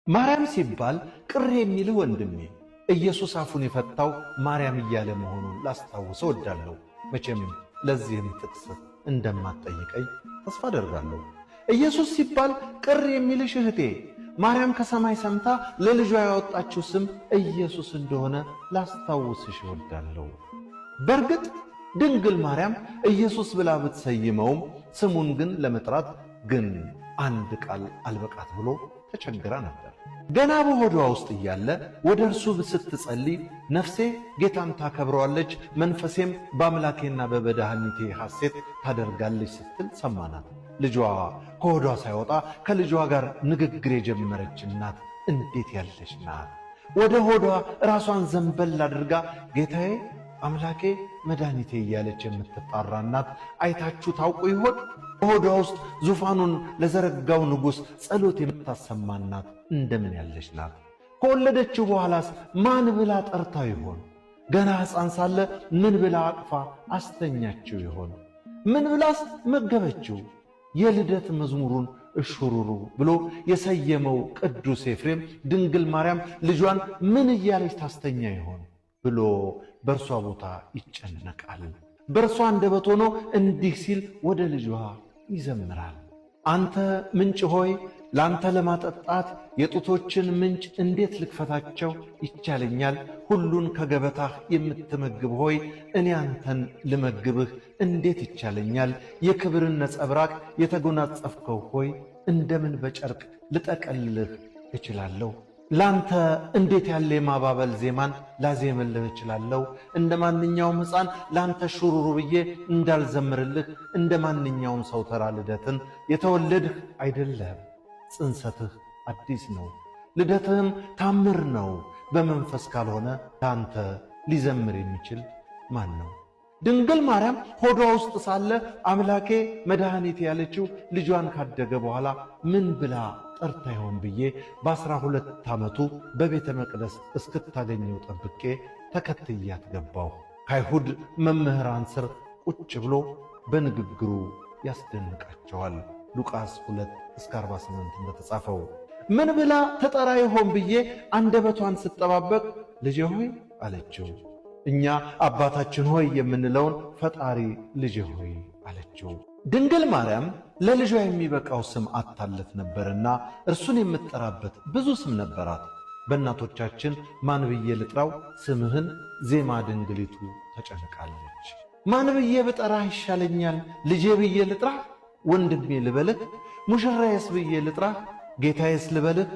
ማርያም ሲባል ቅር የሚልህ ወንድሜ ኢየሱስ አፉን የፈታው ማርያም እያለ መሆኑን ላስታውስ እወዳለሁ። መቼም ለዚህም ጥቅስ እንደማትጠይቀኝ ተስፋ አደርጋለሁ። ኢየሱስ ሲባል ቅር የሚልሽ እህቴ ማርያም ከሰማይ ሰምታ ለልጇ ያወጣችው ስም ኢየሱስ እንደሆነ ላስታውስሽ እወዳለሁ። በእርግጥ ድንግል ማርያም ኢየሱስ ብላ ብትሰይመውም ስሙን ግን ለመጥራት ግን አንድ ቃል አልበቃት ብሎ ተቸግራ ነበር። ገና በሆዷ ውስጥ እያለ ወደ እርሱ ስትጸልይ ነፍሴ ጌታን ታከብረዋለች፣ መንፈሴም በአምላኬና በመድኃኒቴ ሐሴት ታደርጋለች ስትል ሰማናት። ልጇ ከሆዷ ሳይወጣ ከልጇ ጋር ንግግር የጀመረች እናት እንዴት ያለች ናት! ወደ ሆዷ ራሷን ዘንበል አድርጋ ጌታዬ አምላኬ መድኃኒቴ እያለች የምትጣራ እናት አይታችሁ ታውቁ ይሆን? በሆዷ ውስጥ ዙፋኑን ለዘረጋው ንጉሥ ጸሎት የምታሰማ እናት እንደምን ያለች ናት! ከወለደችው በኋላስ ማን ብላ ጠርታው ይሆን? ገና ሕፃን ሳለ ምን ብላ አቅፋ አስተኛችው ይሆን? ምን ብላስ መገበችው? የልደት መዝሙሩን እሹሩሩ ብሎ የሰየመው ቅዱስ ኤፍሬም ድንግል ማርያም ልጇን ምን እያለች ታስተኛ ይሆን ብሎ በእርሷ ቦታ ይጨነቃል። በእርሷ አንደበት ሆኖ እንዲህ ሲል ወደ ልጇ ይዘምራል። አንተ ምንጭ ሆይ ለአንተ ለማጠጣት የጡቶችን ምንጭ እንዴት ልክፈታቸው ይቻለኛል? ሁሉን ከገበታህ የምትመግብ ሆይ እኔ አንተን ልመግብህ እንዴት ይቻለኛል? የክብርን ነጸብራቅ የተጎናጸፍከው ሆይ እንደምን በጨርቅ ልጠቀልልህ እችላለሁ? ላንተ እንዴት ያለ የማባበል ዜማን ላዜምልህ እችላለሁ? እንደ ማንኛውም ሕፃን ላንተ ሹሩሩ ብዬ እንዳልዘምርልህ እንደ ማንኛውም ሰው ተራ ልደትን የተወለድህ አይደለህም። ጽንሰትህ አዲስ ነው፣ ልደትህም ታምር ነው። በመንፈስ ካልሆነ ላንተ ሊዘምር የሚችል ማን ነው? ድንግል ማርያም ሆዷ ውስጥ ሳለ አምላኬ መድኃኒቴ ያለችው ልጇን ካደገ በኋላ ምን ብላ ጠርታ ይሆን ብዬ በ12 ዓመቱ በቤተ መቅደስ እስክታገኘው ጠብቄ ተከትያት ገባሁ። ከአይሁድ መምህራን ስር ቁጭ ብሎ በንግግሩ ያስደንቃቸዋል። ሉቃስ 2:48 እንደተጻፈው ምን ብላ ተጠራ ይሆን ብዬ አንደበቷን ስጠባበቅ ልጄ ሆይ አለችው። እኛ አባታችን ሆይ የምንለውን ፈጣሪ ልጄ ሆይ አለችው። ድንግል ማርያም ለልጇ የሚበቃው ስም አታለት ነበርና እርሱን የምትጠራበት ብዙ ስም ነበራት። በእናቶቻችን ማን ብዬ ልጥራው ስምህን ዜማ ድንግሊቱ ተጨንቃለች። ማን ብዬ ብጠራህ ይሻለኛል? ልጄ ብዬ ልጥራህ? ወንድሜ ልበልህ? ሙሽራዬስ ብዬ ልጥራህ? ጌታዬስ ልበልህ?